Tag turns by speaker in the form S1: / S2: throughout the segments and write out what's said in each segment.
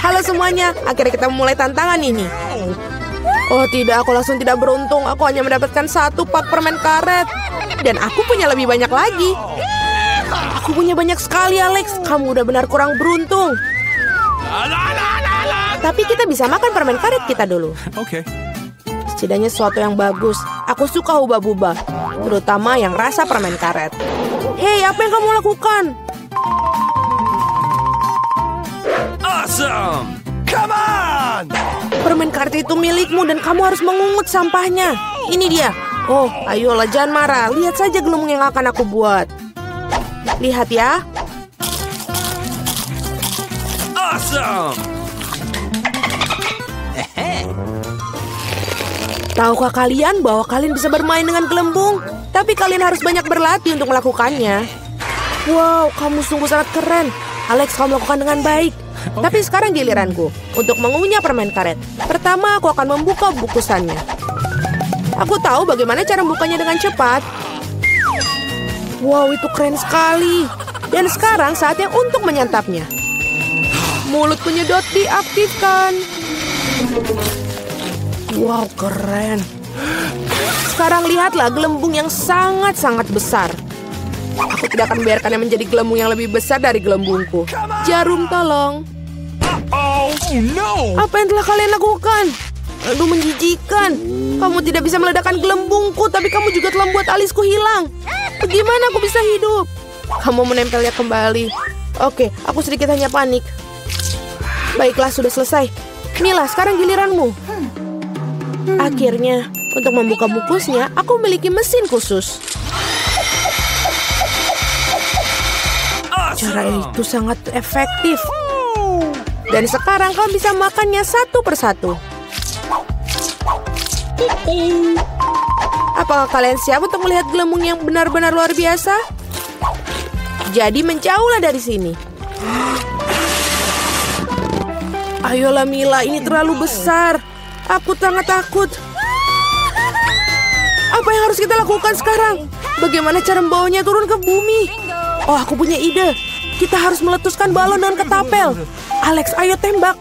S1: Halo semuanya, akhirnya kita mulai tantangan ini. Oh tidak, aku langsung tidak beruntung. Aku hanya mendapatkan 1 pak permen karet. Dan aku punya lebih banyak lagi. Aku punya banyak sekali, Alex. Kamu udah benar kurang beruntung. Tapi kita bisa makan permen karet kita dulu.
S2: Oke.
S1: Setidaknya sesuatu yang bagus. Aku suka hubah-bubah, terutama yang rasa permen karet. Hei, apa yang kamu lakukan?
S2: Awesome! Come on!
S1: Permen karet itu milikmu dan kamu harus mengungut sampahnya. Ini dia. Oh, ayolah jangan marah. Lihat saja gelembung yang akan aku buat. Lihat ya.
S2: Awesome!
S1: Tahukah kalian bahwa kalian bisa bermain dengan gelembung? Tapi kalian harus banyak berlatih untuk melakukannya. Wow, kamu sungguh sangat keren. Alex, kamu melakukan dengan baik. Tapi sekarang giliranku untuk mengunyah permen karet. Pertama, aku akan membuka bungkusannya. Aku tahu bagaimana cara membukanya dengan cepat. Wow, itu keren sekali. Dan sekarang saatnya untuk menyantapnya. Mulut penyedot diaktifkan. Wow, keren. Sekarang lihatlah gelembung yang sangat-sangat besar. Aku tidak akan membiarkannya menjadi gelembung yang lebih besar dari gelembungku. Jarum, tolong.
S2: Oh no!
S1: Apa yang telah kalian lakukan? Aduh, menjijikan. Kamu tidak bisa meledakkan gelembungku, tapi kamu juga telah membuat alisku hilang. Bagaimana aku bisa hidup? Kamu menempelnya kembali. Oke, aku sedikit hanya panik. Baiklah, sudah selesai. Mila, sekarang giliranmu. Akhirnya, untuk membuka bungkusnya, aku memiliki mesin khusus. Cara itu sangat efektif. Dan sekarang kamu bisa makannya satu persatu. Apakah kalian siap untuk melihat gelembung yang benar-benar luar biasa? Jadi menjauhlah dari sini. Ayolah Mila, ini terlalu besar. Aku sangat takut. Apa yang harus kita lakukan sekarang? Bagaimana cara membawanya turun ke bumi? Oh, aku punya ide. Kita harus meletuskan balon dengan ketapel. Alex, ayo tembak.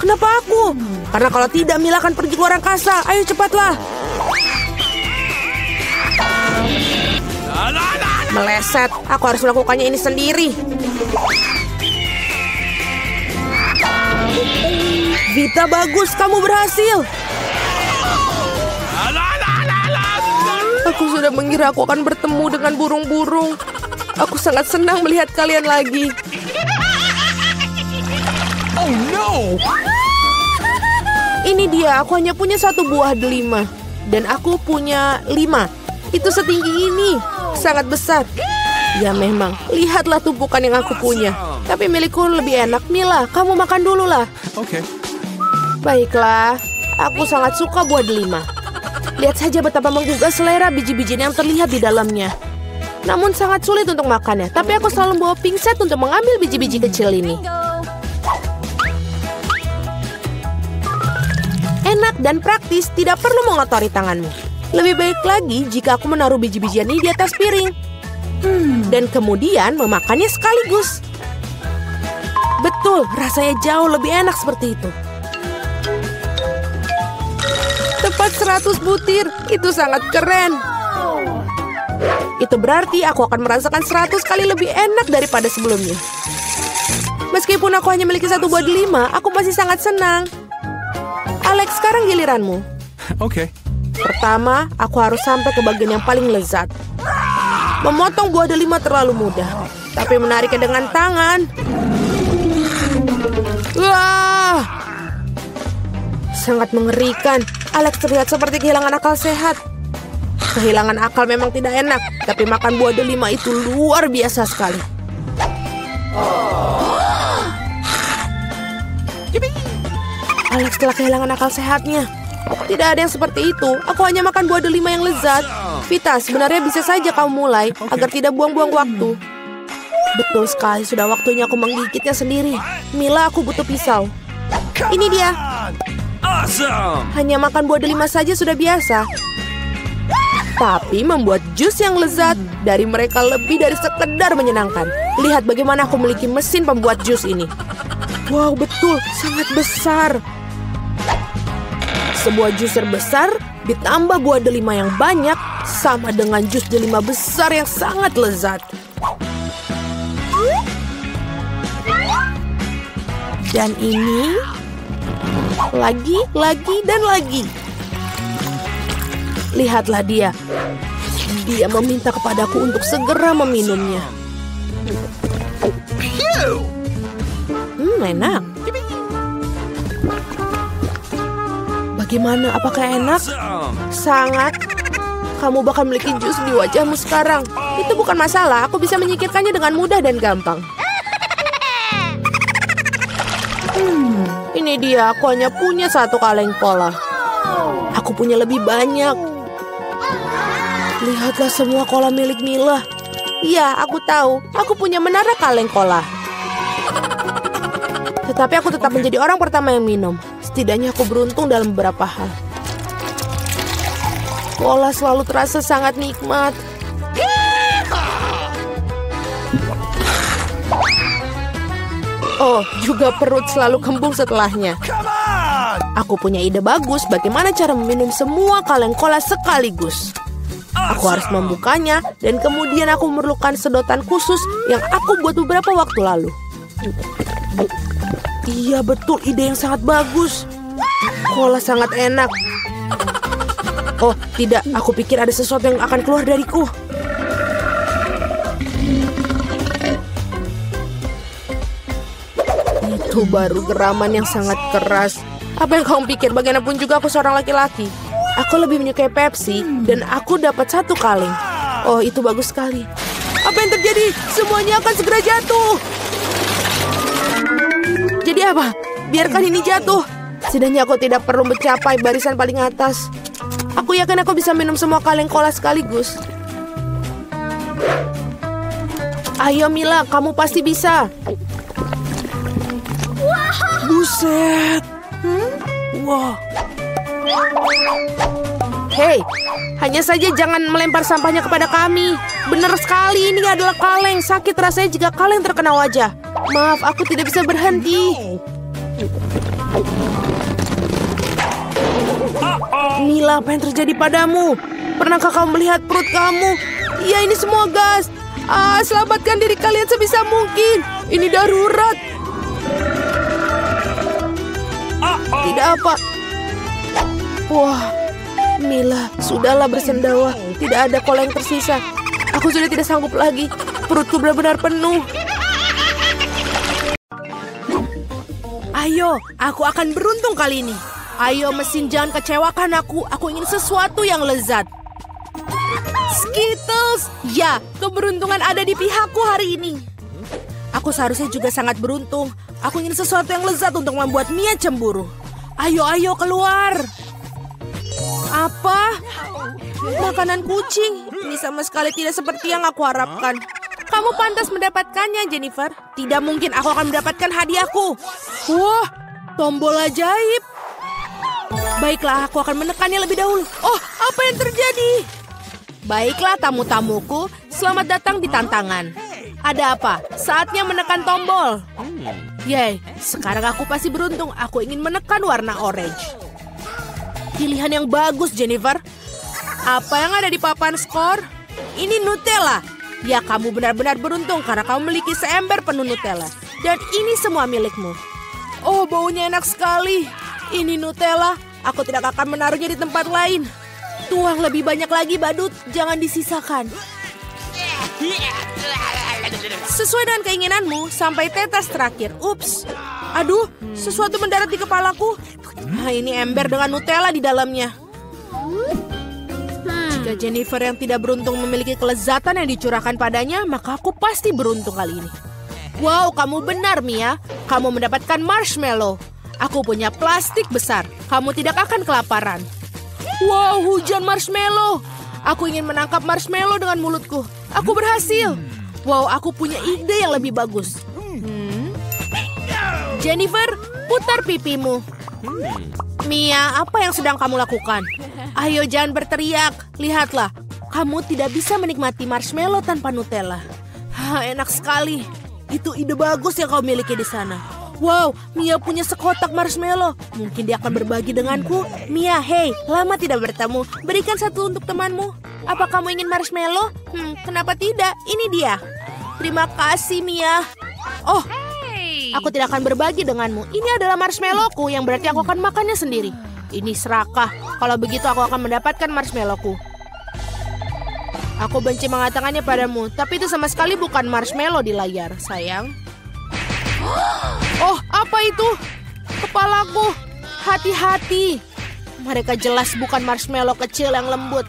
S1: Kenapa aku? Karena kalau tidak, Mila akan pergi ke luar angkasa. Ayo cepatlah. Meleset. Aku harus melakukannya ini sendiri. Vita, bagus. Kamu berhasil. Aku sudah mengira aku akan bertemu dengan burung-burung. Aku sangat senang melihat kalian lagi.
S2: Oh no!
S1: Ini dia, aku hanya punya 1 buah delima. Dan aku punya 5. Itu setinggi ini. Sangat besar. Ya memang, lihatlah tumpukan yang aku punya. Tapi milikku lebih enak. Mila, kamu makan dulu lah.
S2: Oke.
S1: Baiklah, aku sangat suka buah delima. Lihat saja betapa menggugah selera biji-bijian yang terlihat di dalamnya. Namun sangat sulit untuk makannya. Tapi aku selalu membawa pingset untuk mengambil biji-biji kecil ini. Enak dan praktis, tidak perlu mengotori tanganmu. Lebih baik lagi jika aku menaruh biji-bijian ini di atas piring. Dan kemudian memakannya sekaligus. Betul, rasanya jauh lebih enak seperti itu. Tepat 100 butir, itu sangat keren. Itu berarti aku akan merasakan 100 kali lebih enak daripada sebelumnya. Meskipun aku hanya memiliki 1 buah delima, aku masih sangat senang. Alex, sekarang giliranmu.
S2: Oke.
S1: Pertama, aku harus sampai ke bagian yang paling lezat. Memotong buah delima terlalu mudah, tapi menariknya dengan tangan. Wah! Sangat mengerikan. Alex terlihat seperti kehilangan akal sehat. Kehilangan akal memang tidak enak, tapi makan buah delima itu luar biasa sekali. Alex telah kehilangan akal sehatnya. Tidak ada yang seperti itu. Aku hanya makan buah delima yang lezat. Vita, sebenarnya bisa saja kamu mulai agar tidak buang-buang waktu. Betul sekali, sudah waktunya aku menggigitnya sendiri. Mila, aku butuh pisau. Ini dia.
S2: Awesome!
S1: Hanya makan buah delima saja sudah biasa. Tapi membuat jus yang lezat dari mereka lebih dari sekedar menyenangkan. Lihat bagaimana aku memiliki mesin pembuat jus ini. Wow, betul, sangat besar. Sebuah juicer besar ditambah buah delima yang banyak sama dengan jus delima besar yang sangat lezat. Dan ini lagi dan lagi. Lihatlah dia. Dia meminta kepadaku untuk segera meminumnya. Enak. Bagaimana? Apakah enak? Sangat. Kamu bakal memiliki jus di wajahmu sekarang. Itu bukan masalah. Aku bisa menyingkirkannya dengan mudah dan gampang. Ini dia. Aku hanya punya 1 kaleng cola. Aku punya lebih banyak. Lihatlah semua cola milik Mila. Iya, aku tahu. Aku punya menara kaleng cola. Tetapi aku tetap menjadi orang pertama yang minum. Setidaknya aku beruntung dalam beberapa hal. Cola selalu terasa sangat nikmat. Oh, juga perut selalu kembung setelahnya. Aku punya ide bagus bagaimana cara meminum semua kaleng cola sekaligus. Aku harus membukanya dan kemudian aku memerlukan sedotan khusus yang aku buat beberapa waktu lalu. Iya, betul, ide yang sangat bagus. Cola sangat enak. Oh, tidak, aku pikir ada sesuatu yang akan keluar dariku. Itu baru geraman yang sangat keras. Apa yang kamu pikir? Bagaimanapun juga aku seorang laki-laki. Aku lebih menyukai Pepsi dan aku dapat 1 kaleng. Oh, itu bagus sekali. Apa yang terjadi? Semuanya akan segera jatuh. Jadi apa? Biarkan ini jatuh. Setidaknya aku tidak perlu mencapai barisan paling atas. Aku yakin aku bisa minum semua kaleng cola sekaligus. Ayo Mila, kamu pasti bisa. Buset. Wah. Hei, hanya saja jangan melempar sampahnya kepada kami. Benar sekali, ini adalah kaleng. Sakit rasanya jika kaleng terkena wajah. Maaf, aku tidak bisa berhenti. Mila, apa yang terjadi padamu? Pernahkah kamu melihat perut kamu? Ya, ini semua gas. Selamatkan diri kalian sebisa mungkin. Ini darurat. Tidak apa. Wah, Mila, sudahlah bersendawa. Tidak ada cola yang tersisa. Aku sudah tidak sanggup lagi. Perutku benar-benar penuh. Ayo, aku akan beruntung kali ini. Ayo mesin, jangan kecewakan aku. Aku ingin sesuatu yang lezat. Skittles! Ya, keberuntungan ada di pihakku hari ini. Aku seharusnya juga sangat beruntung. Aku ingin sesuatu yang lezat untuk membuat Mia cemburu. Ayo, keluar. Apa? Makanan kucing. Ini sama sekali tidak seperti yang aku harapkan. Kamu pantas mendapatkannya, Jennifer. Tidak mungkin aku akan mendapatkan hadiahku. Wah, tombol ajaib. Baiklah, aku akan menekannya lebih dahulu. Oh, apa yang terjadi? Baiklah, tamu-tamuku. Selamat datang di tantangan. Ada apa? Saatnya menekan tombol. Yay, sekarang aku pasti beruntung. Aku ingin menekan warna orange. Pilihan yang bagus, Jennifer. Apa yang ada di papan skor? Ini Nutella. Ya, kamu benar-benar beruntung karena kamu memiliki seember penuh Nutella. Dan ini semua milikmu. Oh, baunya enak sekali. Ini Nutella. Aku tidak akan menaruhnya di tempat lain. Tuang lebih banyak lagi, badut. Jangan disisakan. Sesuai dengan keinginanmu, sampai tetes terakhir. Ups. Aduh, sesuatu mendarat di kepalaku. Nah, ini ember dengan Nutella di dalamnya. Jika Jennifer yang tidak beruntung memiliki kelezatan yang dicurahkan padanya, maka aku pasti beruntung kali ini. Wow, kamu benar, Mia. Kamu mendapatkan marshmallow. Aku punya plastik besar. Kamu tidak akan kelaparan. Wow, hujan marshmallow. Aku ingin menangkap marshmallow dengan mulutku. Aku berhasil. Wow, aku punya ide yang lebih bagus. Jennifer, putar pipimu. Mia, apa yang sedang kamu lakukan? Ayo, jangan berteriak. Lihatlah, kamu tidak bisa menikmati marshmallow tanpa Nutella. Enak sekali. Itu ide bagus yang kau miliki di sana. Wow, Mia punya sekotak marshmallow. Mungkin dia akan berbagi denganku. Mia, hey, lama tidak bertemu. Berikan satu untuk temanmu. Apa kamu ingin marshmallow? Kenapa tidak? Ini dia. Terima kasih, Mia. Oh, aku tidak akan berbagi denganmu. Ini adalah marshmallowku, yang berarti aku akan makannya sendiri. Ini serakah. Kalau begitu aku akan mendapatkan marshmallowku. Aku benci mengatakannya padamu, tapi itu sama sekali bukan marshmallow di layar, sayang. Oh, apa itu? Kepalaku. Hati-hati. Mereka jelas bukan marshmallow kecil yang lembut.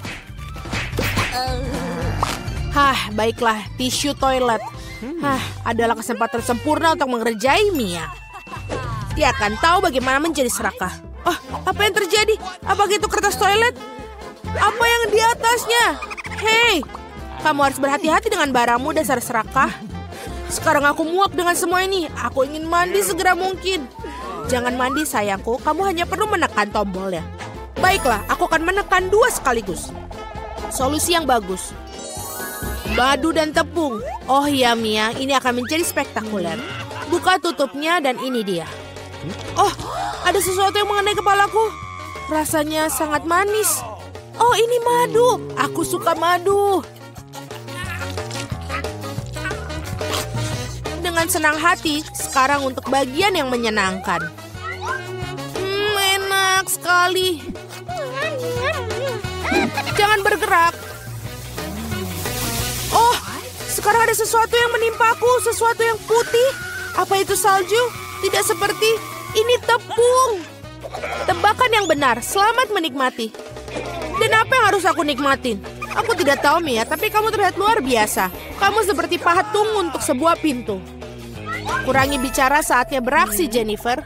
S1: Baiklah, tisu toilet. Adalah kesempatan sempurna untuk mengerjai Mia. Dia akan tahu bagaimana menjadi serakah. Oh, apa yang terjadi? Apakah itu kertas toilet? Apa yang di atasnya? Hei, kamu harus berhati-hati dengan barangmu, dasar serakah. Sekarang aku muak dengan semua ini. Aku ingin mandi segera mungkin. Jangan mandi, sayangku. Kamu hanya perlu menekan tombolnya. Baiklah, aku akan menekan 2 sekaligus. Solusi yang bagus. Madu dan tepung. Oh ya, Mia, ini akan menjadi spektakuler. Buka tutupnya dan ini dia. Oh, ada sesuatu yang mengenai kepalaku. Rasanya sangat manis. Oh, ini madu. Aku suka madu. Dengan senang hati, sekarang untuk bagian yang menyenangkan. Enak sekali. Jangan bergerak. Oh, sekarang ada sesuatu yang menimpaku, sesuatu yang putih. Apa itu salju? Tidak seperti, ini tepung. Tebakan yang benar, selamat menikmati. Dan apa yang harus aku nikmatin? Aku tidak tahu, Mia, tapi kamu terlihat luar biasa. Kamu seperti patung untuk sebuah pintu. Kurangi bicara, saatnya beraksi, Jennifer.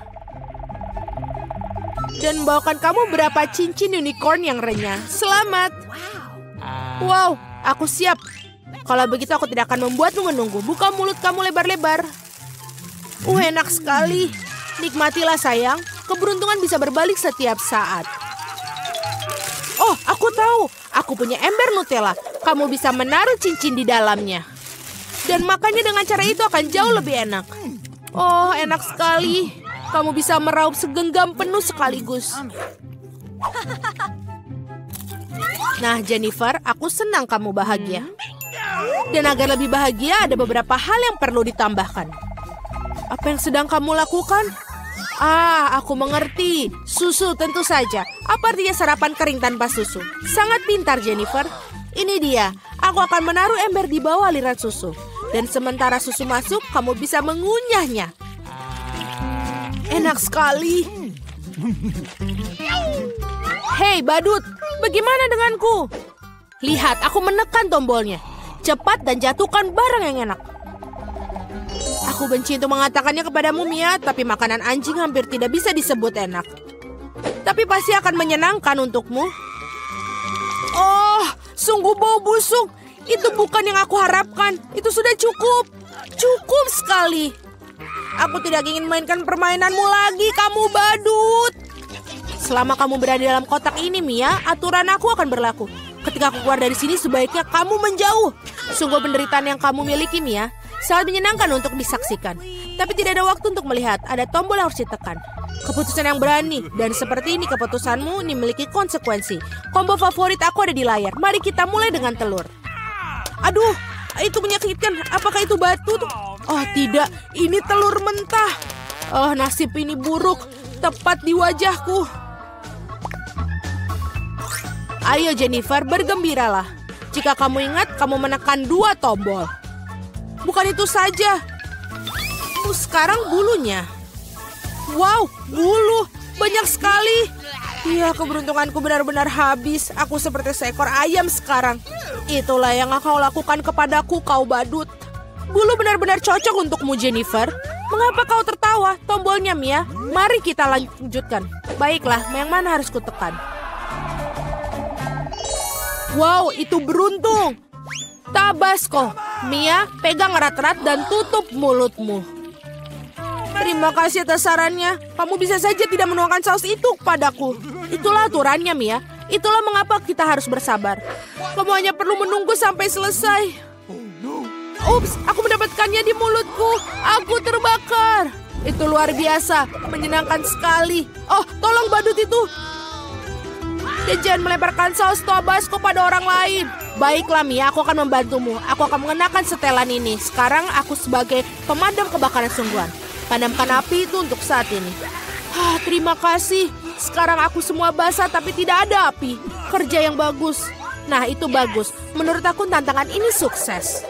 S1: Dan bawakan kamu berapa cincin unicorn yang renyah. Selamat. Wow, aku siap. Kalau begitu aku tidak akan membuatmu menunggu. Buka mulut kamu lebar-lebar. Enak sekali. Nikmatilah, sayang. Keberuntungan bisa berbalik setiap saat. Oh, aku tahu. Aku punya ember Nutella. Kamu bisa menaruh cincin di dalamnya. Dan makannya dengan cara itu akan jauh lebih enak. Oh, enak sekali. Kamu bisa meraup segenggam penuh sekaligus. Nah, Jennifer, aku senang kamu bahagia. Dan agar lebih bahagia, ada beberapa hal yang perlu ditambahkan. Apa yang sedang kamu lakukan? Aku mengerti. Susu tentu saja. Apa artinya sarapan kering tanpa susu? Sangat pintar, Jennifer. Ini dia. Aku akan menaruh ember di bawah aliran susu. Dan sementara susu masuk, kamu bisa mengunyahnya. Enak sekali. Hei, badut. Bagaimana denganku? Lihat, aku menekan tombolnya. Cepat dan jatuhkan barang yang enak. Aku benci untuk mengatakannya kepadamu, Mia, tapi makanan anjing hampir tidak bisa disebut enak. Tapi pasti akan menyenangkan untukmu. Oh, sungguh bau busuk. Itu bukan yang aku harapkan. Itu sudah cukup. Cukup sekali. Aku tidak ingin mainkan permainanmu lagi, kamu badut. Selama kamu berada dalam kotak ini, Mia, aturan aku akan berlaku. Ketika aku keluar dari sini, sebaiknya kamu menjauh. Sungguh penderitaan yang kamu miliki, Mia. Sangat menyenangkan untuk disaksikan. Tapi tidak ada waktu untuk melihat. Ada tombol yang harus ditekan. Keputusan yang berani. Dan seperti ini keputusanmu ini memiliki konsekuensi. Combo favorit aku ada di layar. Mari kita mulai dengan telur. Aduh, itu menyakitkan. Apakah itu batu? Oh tidak, ini telur mentah. Oh, nasib ini buruk. Tepat di wajahku. Ayo Jennifer, bergembiralah. Jika kamu ingat, kamu menekan 2 tombol. Bukan itu saja. Sekarang bulunya. Wow, bulu. Banyak sekali. Ya, keberuntunganku benar-benar habis. Aku seperti seekor ayam sekarang. Itulah yang kau lakukan kepadaku, kau badut. Bulu benar-benar cocok untukmu, Jennifer. Mengapa kau tertawa? Tombolnya, Mia. Mari kita lanjutkan. Baiklah, yang mana harus kutekan? Wow, itu beruntung. Tabasco. Mia, pegang erat-erat dan tutup mulutmu. Terima kasih atas sarannya. Kamu bisa saja tidak menuangkan saus itu padaku. Itulah aturannya, Mia. Itulah mengapa kita harus bersabar. Kamu hanya perlu menunggu sampai selesai. Ups, aku mendapatkannya di mulutku. Aku terbakar. Itu luar biasa, menyenangkan sekali. Oh, tolong badut itu. Dan jangan melemparkan saus tabasco pada orang lain. Baiklah Mia, aku akan membantumu. Aku akan mengenakan setelan ini. Sekarang aku sebagai pemadam kebakaran sungguhan. Padamkan api itu untuk saat ini. Terima kasih. Sekarang aku semua basah tapi tidak ada api. Kerja yang bagus. Nah, itu bagus. Menurut aku tantangan ini sukses.